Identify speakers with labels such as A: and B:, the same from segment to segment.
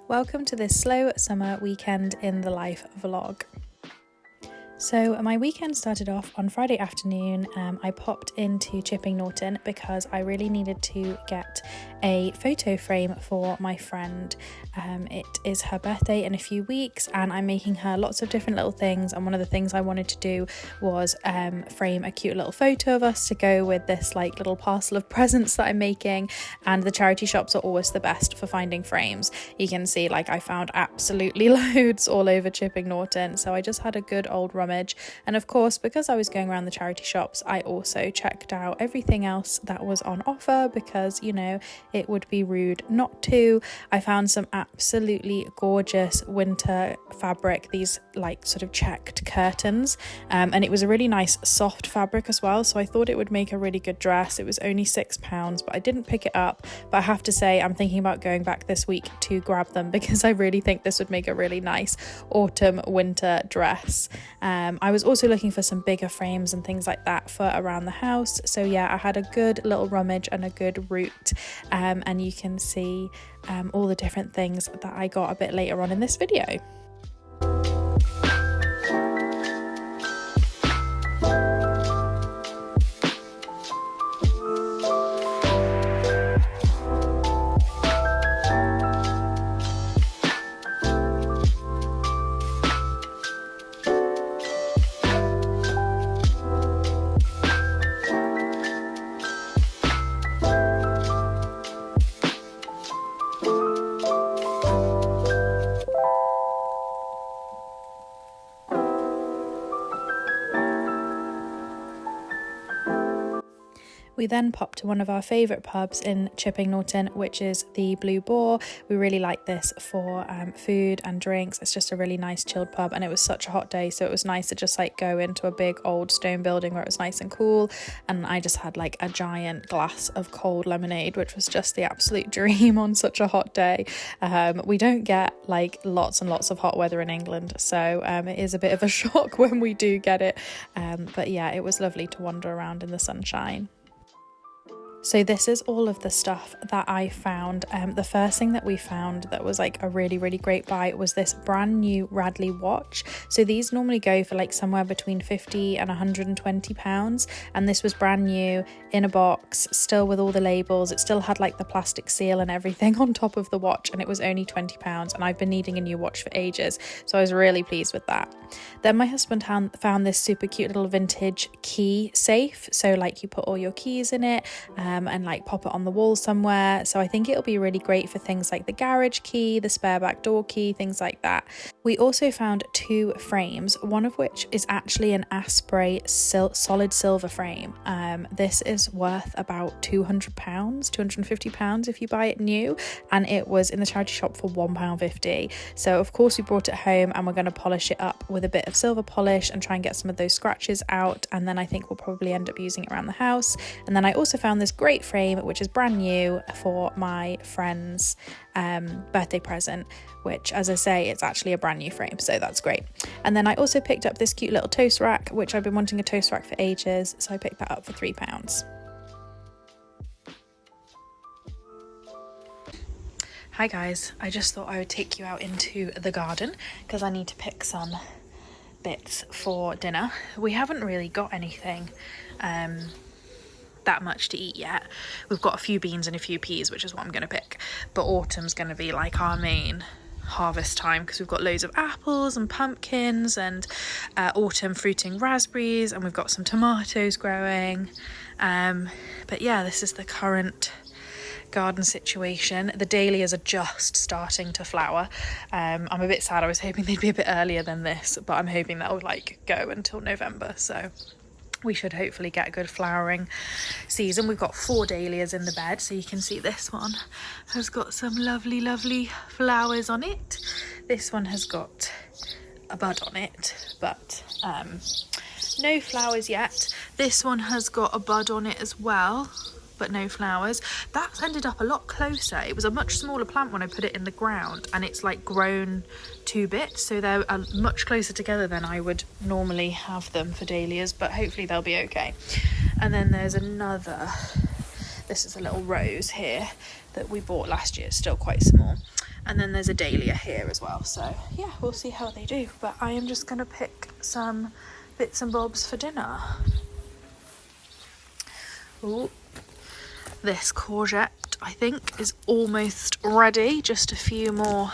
A: Welcome to this slow summer weekend in the life vlog. So my weekend started off on Friday afternoon. I popped into Chipping Norton because I really needed to get a photo frame for my friend. It is her birthday in a few weeks and I'm making her lots of different little things, and one of the things I wanted to do was frame a cute little photo of us to go with this like little parcel of presents that I'm making. And the charity shops are always the best for finding frames. You can see like I found absolutely loads all over Chipping Norton, so I just had a good old rummage. And of course, because I was going around the charity shops, I also checked out everything else that was on offer because, you know, it would be rude not to. I found some absolutely gorgeous winter fabric, these like sort of checked curtains, and it was a really nice soft fabric as well, so I thought it would make a really good dress. It was only £6, but I didn't pick it up. But I have to say, I'm thinking about going back this week to grab them because I really think this would make a really nice autumn winter dress. I was also looking for some bigger frames and things like that for around the house. So yeah, I had a good little rummage and a good route, and you can see all the different things that I got a bit later on in this video. We then popped to one of our favourite pubs in Chipping Norton, which is the Blue Boar. We really like this for food and drinks. It's just a really nice chilled pub, and it was such a hot day, so it was nice to just like go into a big old stone building where it was nice and cool. And I just had like a giant glass of cold lemonade, which was just the absolute dream on such a hot day. We don't get like lots and lots of hot weather in England, so it is a bit of a shock when we do get it. But yeah, it was lovely to wander around in the sunshine. So this is all of the stuff that I found. The first thing that we found that was like a really, really great buy was this brand new Radley watch. So these normally go for like somewhere between £50 and £120. And this was brand new in a box, still with all the labels. It still had like the plastic seal and everything on top of the watch, and it was only £20. And I've been needing a new watch for ages, so I was really pleased with that. Then my husband found this super cute little vintage key safe. So like you put all your keys in it, and like pop it on the wall somewhere. So I think it'll be really great for things like the garage key, the spare back door key, things like that. We also found 2 frames, one of which is actually an Asprey solid silver frame. This is worth about £200, £250 if you buy it new, and it was in the charity shop for £1.50. So of course we brought it home and we're going to polish it up with a bit of silver polish and try and get some of those scratches out, and then I think we'll probably end up using it around the house. And then I also found this great frame which is brand new for my friend's birthday present, which, as I say, it's actually a brand new frame, so that's great. And then I also picked up this cute little toast rack, which I've been wanting a toast rack for ages, so I picked that up for £3. Hi guys, I just thought I would take you out into the garden because I need to pick some bits for dinner. We haven't really got anything that much to eat yet. We've got a few beans and a few peas, which is what I'm going to pick, but autumn's going to be like our main harvest time because we've got loads of apples and pumpkins and autumn fruiting raspberries, and we've got some tomatoes growing. But yeah, this is the current garden situation. The dahlias are just starting to flower. I'm a bit sad. I was hoping they'd be a bit earlier than this, but I'm hoping that'll like go until November, so we should hopefully get a good flowering season. We've got 4 dahlias in the bed, so you can see this one has got some lovely flowers on it. This one has got a bud on it, but no flowers yet. This one has got a bud on it as well. but no flowers. That's ended up a lot closer. It was a much smaller plant when I put it in the ground, and it's like grown 2 bits, so they're much closer together than I would normally have them for dahlias, but hopefully they'll be okay. And then there's another, this is a little rose here that we bought last year. It's still quite small. And then there's a dahlia here as well, so yeah, we'll see how they do. But I am just gonna pick some bits and bobs for dinner. Ooh. This courgette, I think, is almost ready. Just a few more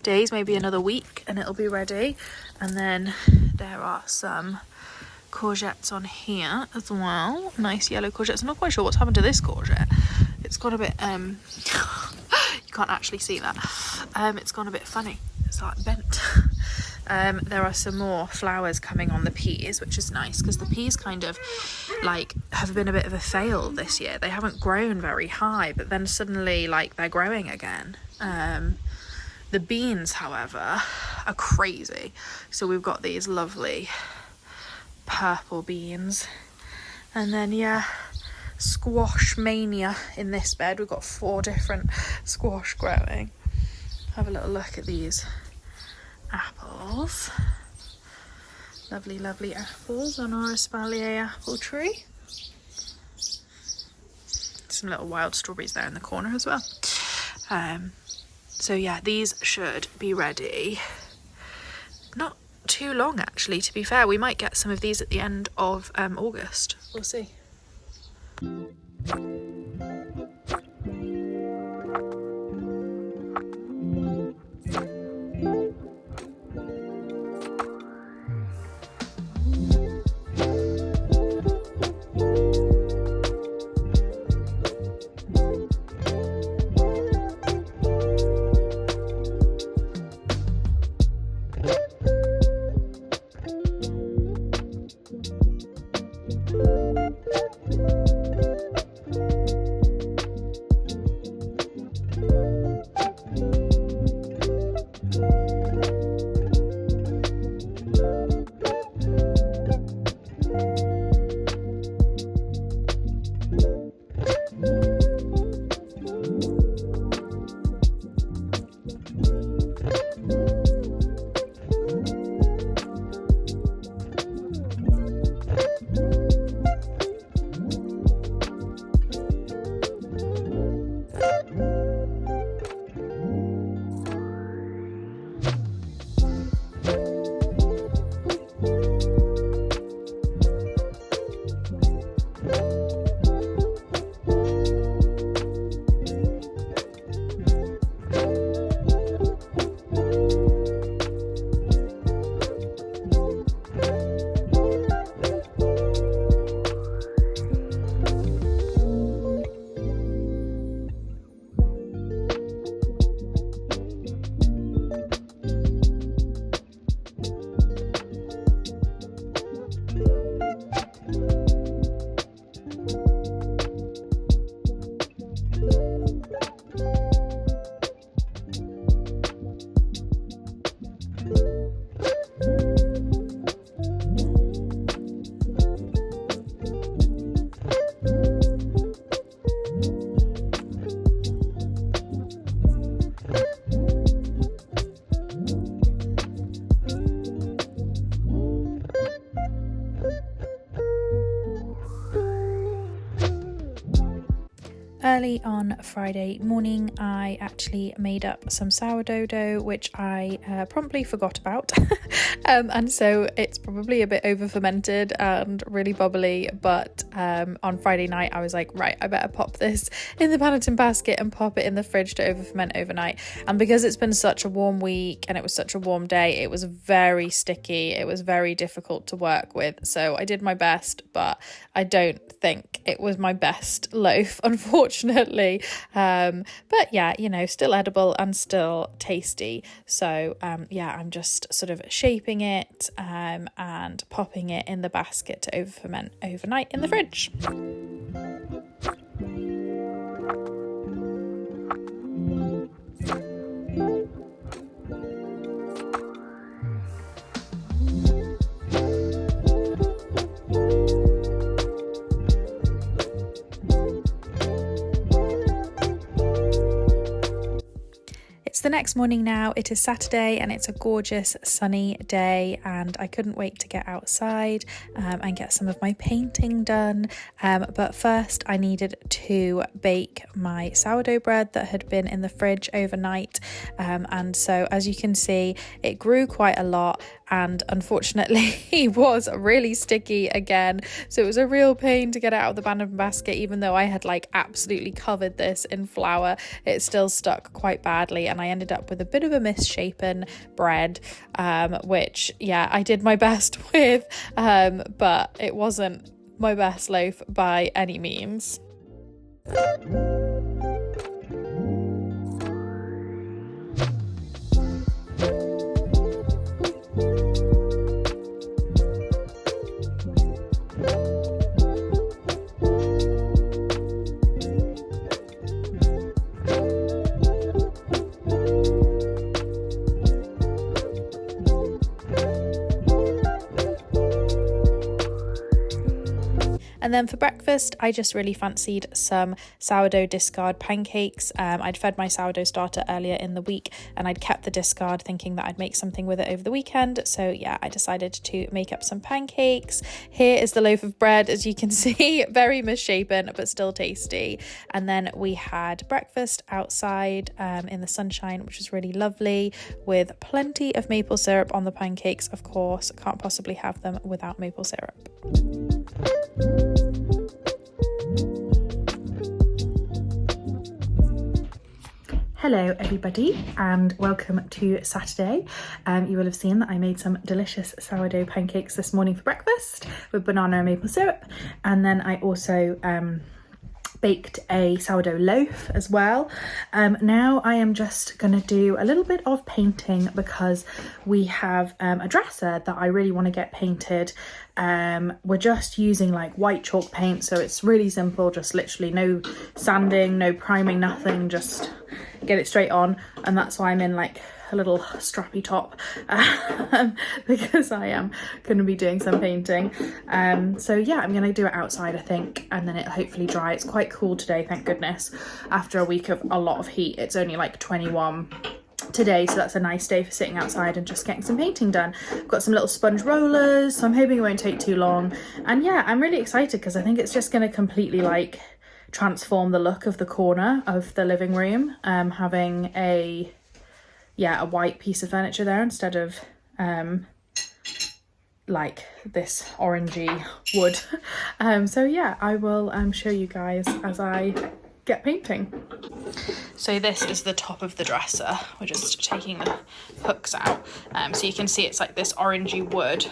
A: days, maybe another week, and it'll be ready. And then there are some courgettes on here as well. Nice yellow courgettes. I'm not quite sure what's happened to this courgette. It's got a bit, you can't actually see that. It's gone a bit funny. It's like bent. There are some more flowers coming on the peas, which is nice because the peas kind of like have been a bit of a fail this year. They haven't grown very high, but then suddenly like they're growing again. The beans, however, are crazy. So we've got these lovely purple beans, and then yeah, squash mania in this bed. We've got 4 different squash growing. Have a little look at these apples. Lovely, lovely apples on our espalier apple tree. Some little wild strawberries there in the corner as well. So yeah, these should be ready. Not too long actually, to be fair. We might get some of these at the end of August. We'll see. Early on Friday morning, I actually made up some sourdough dough, which I promptly forgot about. And so it's probably a bit over fermented and really bubbly, but on Friday night I was like, right, I better pop this in the panettone basket and pop it in the fridge to over ferment overnight. And because it's been such a warm week and it was such a warm day, it was very sticky. It was very difficult to work with. So I did my best, but I don't think it was my best loaf, unfortunately. But yeah, you know, still edible and still tasty. So yeah, I'm just sort of shaping it and popping it in the basket to over ferment overnight in the fridge. next morning now. It is Saturday and it's a gorgeous sunny day, and I couldn't wait to get outside and get some of my painting done. But first I needed to bake my sourdough bread that had been in the fridge overnight, and so as you can see, it grew quite a lot, and unfortunately it was really sticky again, so it was a real pain to get it out of the abandoned basket. Even though I had like absolutely covered this in flour, it still stuck quite badly, and I ended up with a bit of a misshapen bread, which I did my best with, but it wasn't my best loaf by any means. And then for breakfast, I just really fancied some sourdough discard pancakes. I'd fed my sourdough starter earlier in the week, and I'd kept the discard thinking that I'd make something with it over the weekend. So yeah, I decided to make up some pancakes. Here is the loaf of bread, as you can see, very misshapen, but still tasty. And then we had breakfast outside in the sunshine, which was really lovely, with plenty of maple syrup on the pancakes. Of course, can't possibly have them without maple syrup. Hello everybody and welcome to Saturday. You will have seen that I made some delicious sourdough pancakes this morning for breakfast with banana and maple syrup, and then I also baked a sourdough loaf as well. Now I am just gonna do a little bit of painting because we have a dresser that I really want to get painted. We're just using like white chalk paint, so it's really simple, just literally no sanding, no priming, nothing, just get it straight on. And that's why I'm in like a little strappy top, because I am going to be doing some painting. So yeah, I'm going to do it outside, I think, and then it'll hopefully dry. It's quite cool today, thank goodness. After a week of a lot of heat, it's only like 21 today, so that's a nice day for sitting outside and just getting some painting done. I've got some little sponge rollers, so I'm hoping it won't take too long. And yeah, I'm really excited because I think it's just going to completely like transform the look of the corner of the living room, having a white piece of furniture there instead of like this orangey wood. So yeah, I will show you guys as I get painting. So this is the top of the dresser. We're just taking the hooks out, so you can see it's like this orangey wood,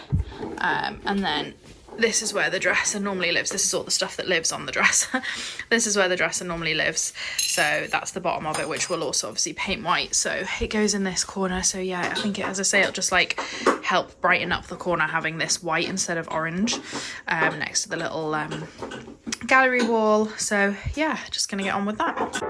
A: and then this is where the dresser normally lives. This is all the stuff that lives on the dresser. This is where the dresser normally lives. So that's the bottom of it, which will also obviously paint white. So it goes in this corner. So yeah, I think it, as I say, it'll just like help brighten up the corner having this white instead of orange, next to the little gallery wall. So yeah, just gonna get on with that.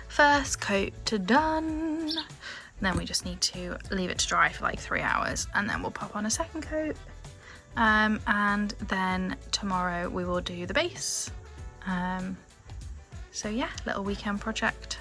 A: First coat done, then we just need to leave it to dry for like 3 hours, and then we'll pop on a second coat, and then tomorrow we will do the base. So yeah, little weekend project.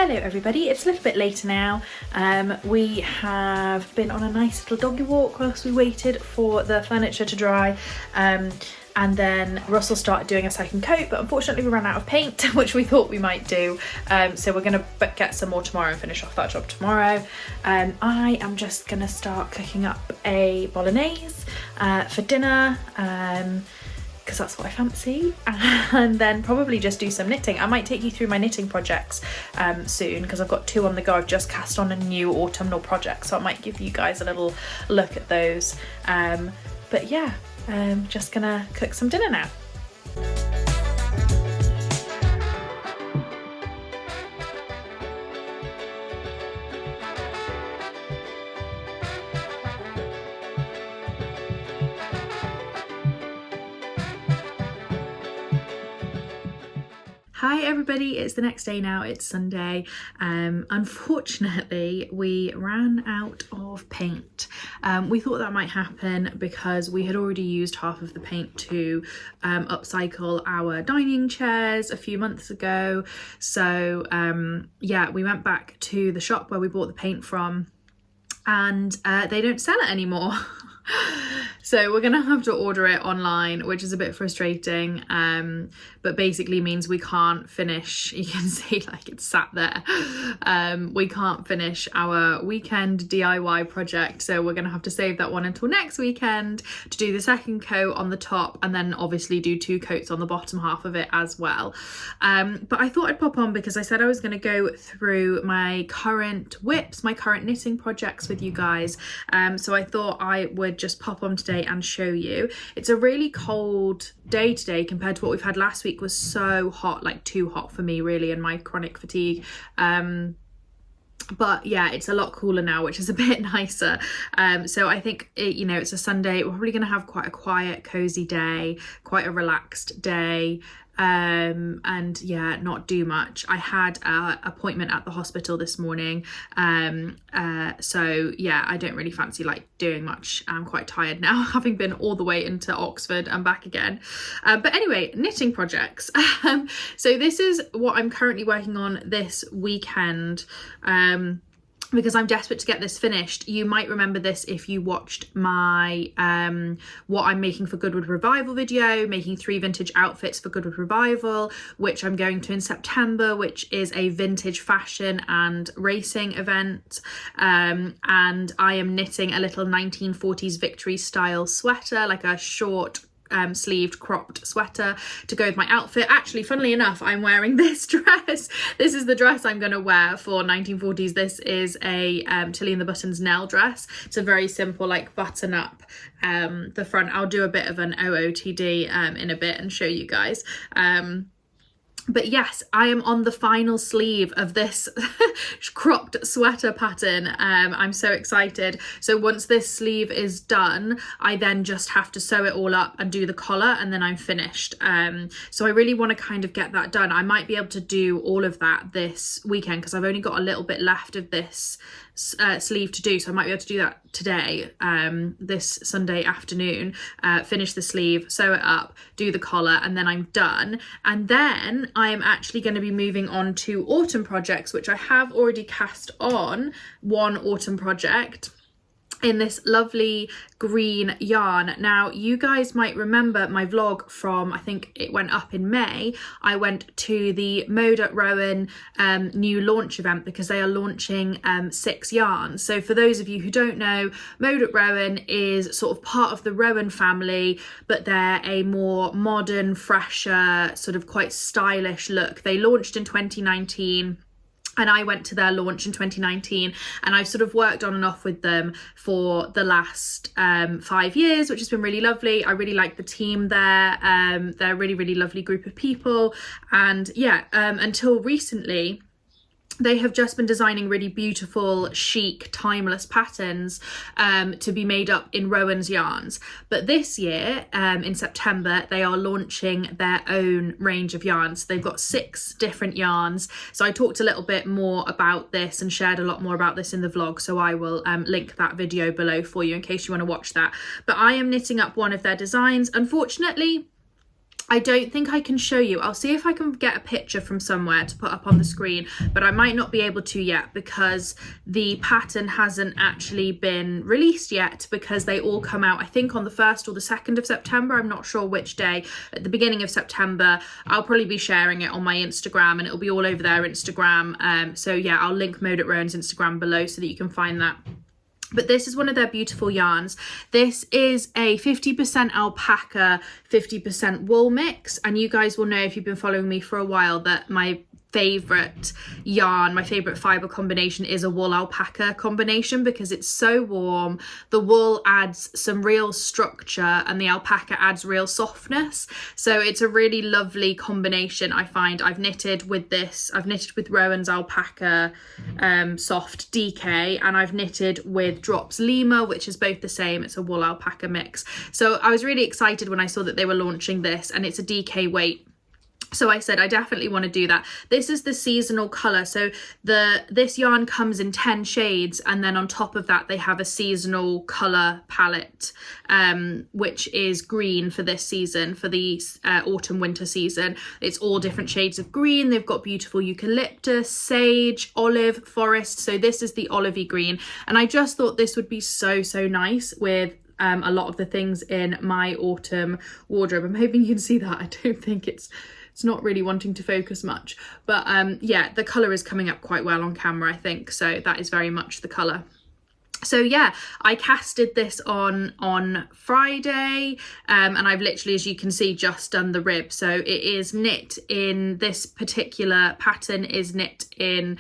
A: Hello everybody, it's a little bit later now. We have been on a nice little doggy walk whilst we waited for the furniture to dry, and then Russell started doing a second coat, but unfortunately we ran out of paint, which we thought we might do, so we're going to get some more tomorrow and finish off that job tomorrow. I am just going to start cooking up a bolognese for dinner, because that's what I fancy, and then probably just do some knitting. I might take you through my knitting projects soon, because I've got 2 on the go. I've just cast on a new autumnal project, so I might give you guys a little look at those. But yeah, just gonna cook some dinner now. Hi everybody, it's the next day now, it's Sunday. Unfortunately, we ran out of paint. We thought that might happen because we had already used half of the paint to upcycle our dining chairs a few months ago. So yeah, we went back to the shop where we bought the paint from, and they don't sell it anymore. So we're gonna have to order it online, which is a bit frustrating, but basically means we can't finish, you can see like it's sat there, we can't finish our weekend DIY project, so we're gonna have to save that one until next weekend to do the second coat on the top, and then obviously do 2 coats on the bottom half of it as well. But I thought I'd pop on because I said I was going to go through my current whips, my current knitting projects with you guys, so I thought I would just pop on today and show you. It's a really cold day today compared to what we've had last week. Was so hot, like too hot for me really, and my chronic fatigue. But yeah, it's a lot cooler now, which is a bit nicer. So I think you know, it's a Sunday, we're probably gonna have quite a quiet, cozy day, quite a relaxed day, and yeah, not do much. I had an appointment at the hospital this morning, so yeah, I don't really fancy like doing much. I'm quite tired now, having been all the way into Oxford and back again. But anyway, knitting projects. So this is what I'm currently working on this weekend, because I'm desperate to get this finished. You might remember this if you watched my what I'm making for Goodwood Revival video, making 3 vintage outfits for Goodwood Revival, which I'm going to in September, which is a vintage fashion and racing event, and I am knitting a little 1940s Victory style sweater, like a short sleeved cropped sweater to go with my outfit. Actually, funnily enough, I'm wearing this dress. This is the dress I'm going to wear for 1940s. This is a Tilly and the Buttons Nell dress. It's a very simple like button up the front. I'll do a bit of an OOTD in a bit and show you guys. But yes, I am on the final sleeve of this cropped sweater pattern. I'm so excited. So once this sleeve is done, I then just have to sew it all up and do the collar, and then I'm finished. So I really want to kind of get that done. I might be able to do all of that this weekend because I've only got a little bit left of this sleeve to do, so I might be able to do that today, this Sunday afternoon, finish the sleeve, sew it up, do the collar, and then I'm done. And then I am actually going to be moving on to autumn projects, which I have already cast on one autumn project in this lovely green yarn. Now, you guys might remember my vlog from, I think it went up in May. I went to the Mode at Rowan new launch event because they are launching 6 yarns. So for those of you who don't know, Mode at Rowan is sort of part of the Rowan family, but they're a more modern, fresher, sort of quite stylish look. They launched in 2019. And I went to their launch in 2019, and I've sort of worked on and off with them for the last 5 years, which has been really lovely. I really like the team there. They're a really, really lovely group of people. And yeah, until recently, they have just been designing really beautiful, chic, timeless patterns to be made up in Rowan's yarns. But this year, in September, they are launching their own range of yarns. They've got 6 different yarns. So I talked a little bit more about this and shared a lot more about this in the vlog. So I will link that video below for you in case you want to watch that. But I am knitting up one of their designs. Unfortunately, I don't think I can show you. I'll see if I can get a picture from somewhere to put up on the screen, but I might not be able to yet because the pattern hasn't actually been released yet, because they all come out, I think, on the 1st or the 2nd of September. I'm not sure which day. At the beginning of September, I'll probably be sharing it on my Instagram, and it'll be all over their Instagram. So yeah, I'll link Mode at Rowan's Instagram below so that you can find that. But this is one of their beautiful yarns. This is a 50% alpaca, 50% wool mix. And you guys will know, if you've been following me for a while, that my favourite yarn, my favourite fibre combination is a wool alpaca combination, because it's so warm. The wool adds some real structure and the alpaca adds real softness. So it's a really lovely combination, I find. I've knitted with this. I've knitted with Rowan's alpaca soft DK, and I've knitted with Drops Lima, which is both the same. It's a wool alpaca mix. So I was really excited when I saw that they were launching this, and it's a DK weight. So I said I definitely want to do that. This is the seasonal colour. So this yarn comes in 10 shades, and then on top of that they have a seasonal colour palette, which is green for this season, for the autumn winter season. It's all different shades of green. They've got beautiful eucalyptus, sage, olive, forest. So this is the olivey green, and I just thought this would be so nice with a lot of the things in my autumn wardrobe. I'm hoping you can see that. I don't think it's not really wanting to focus much, but yeah, the colour is coming up quite well on camera, I think. So that is very much the colour. So yeah, I casted this on Friday, and I've literally, as you can see, just done the rib. So it is knit in, this particular pattern is knit in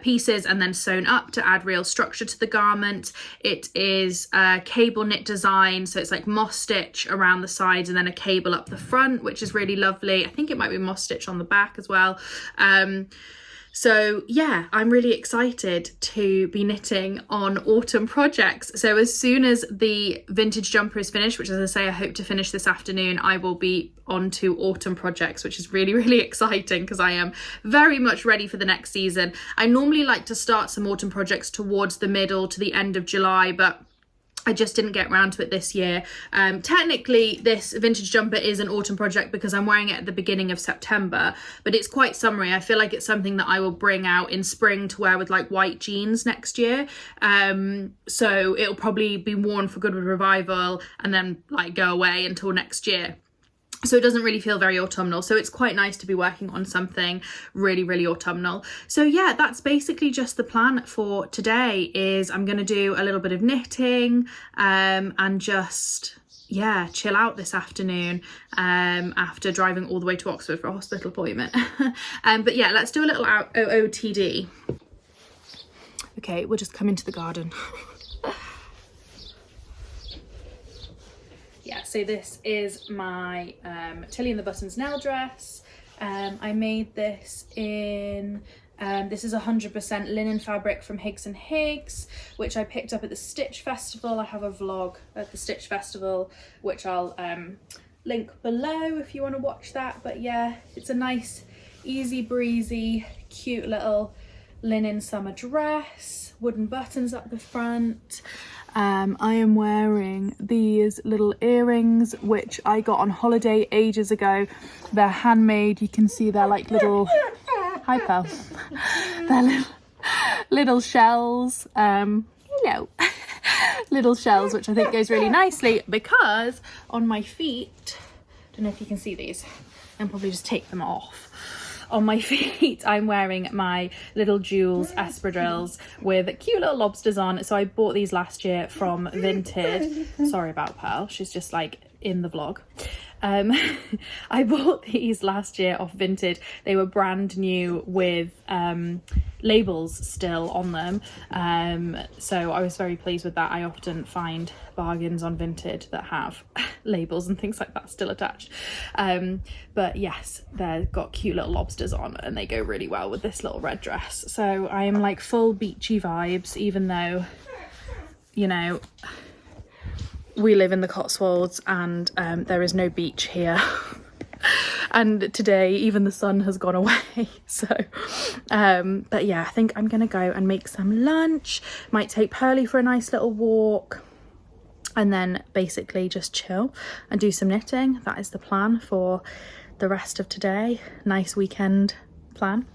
A: pieces and then sewn up to add real structure to the garment. It is a cable knit design, so it's like moss stitch around the sides and then a cable up the front, which is really lovely. I think it might be moss stitch on the back as well. So yeah, I'm really excited to be knitting on autumn projects. So as soon as the vintage jumper is finished, which, as I say, I hope to finish this afternoon, I will be on to autumn projects, which is really exciting, because I am very much ready for the next season. I normally like to start some autumn projects towards the middle to the end of July, but I just didn't get around to it this year. Technically, this vintage jumper is an autumn project because I'm wearing it at the beginning of September, but it's quite summery. I feel like it's something that I will bring out in spring to wear with like white jeans next year. So it'll probably be worn for good with revival and then like go away until next year. So it doesn't really feel very autumnal. So it's quite nice to be working on something really autumnal. So yeah, that's basically just the plan for today. Is I'm going to do a little bit of knitting and just, yeah, chill out this afternoon after driving all the way to Oxford for a hospital appointment. But yeah, let's do a little OOTD. Okay, we'll just come into the garden. Yeah, so this is my Tilly and the Buttons nail dress. I made this in, this is 100% linen fabric from Higgs and Higgs, which I picked up at the Stitch Festival. I have a vlog at the Stitch Festival, which I'll link below if you want to watch that. But yeah, it's a nice, easy breezy, cute little linen summer dress, wooden buttons up the front. I am wearing these little earrings, which I got on holiday ages ago. They're handmade. You can see they're like little, hi Pearl, they're little shells, hello, little shells, which I think goes really nicely because on my feet, don't know if you can see these, I'll probably just take them off. On my feet, I'm wearing my little Jules espadrilles with cute little lobsters on. So I bought these last year from Vinted. Sorry about Pearl, she's just like in the vlog. I bought these last year off Vinted. They were brand new with labels still on them. So I was very pleased with that. I often find bargains on Vinted that have labels and things like that still attached. But yes, they've got cute little lobsters on and they go really well with this little red dress. So I am like full beachy vibes, even though, you know, we live in the Cotswolds and there is no beach here. And today even the sun has gone away. So but yeah, I think I'm gonna go and make some lunch. Might take Pearly for a nice little walk. and then basically just chill and do some knitting. That is the plan for the rest of today. Nice weekend plan.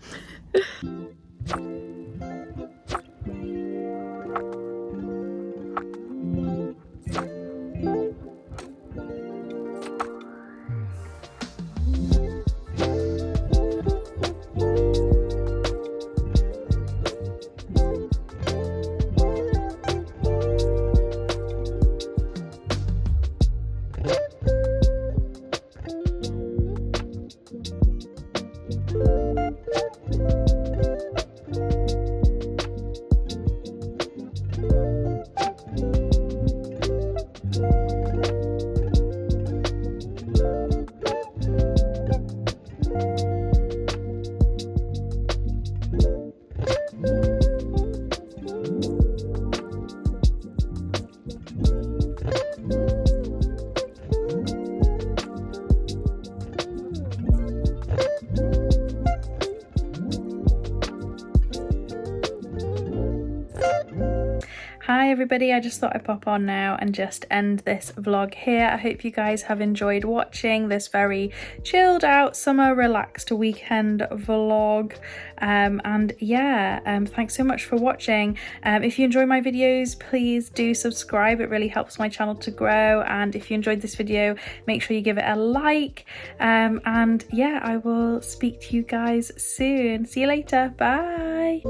A: Hi everybody, I just thought I'd pop on now and just end this vlog here. I hope you guys have enjoyed watching this very chilled out summer relaxed weekend vlog, and yeah, thanks so much for watching. If you enjoy my videos, please do subscribe. It really helps my channel to grow, and if you enjoyed this video, make sure you give it a like, and yeah, I will speak to you guys soon. See you later, bye.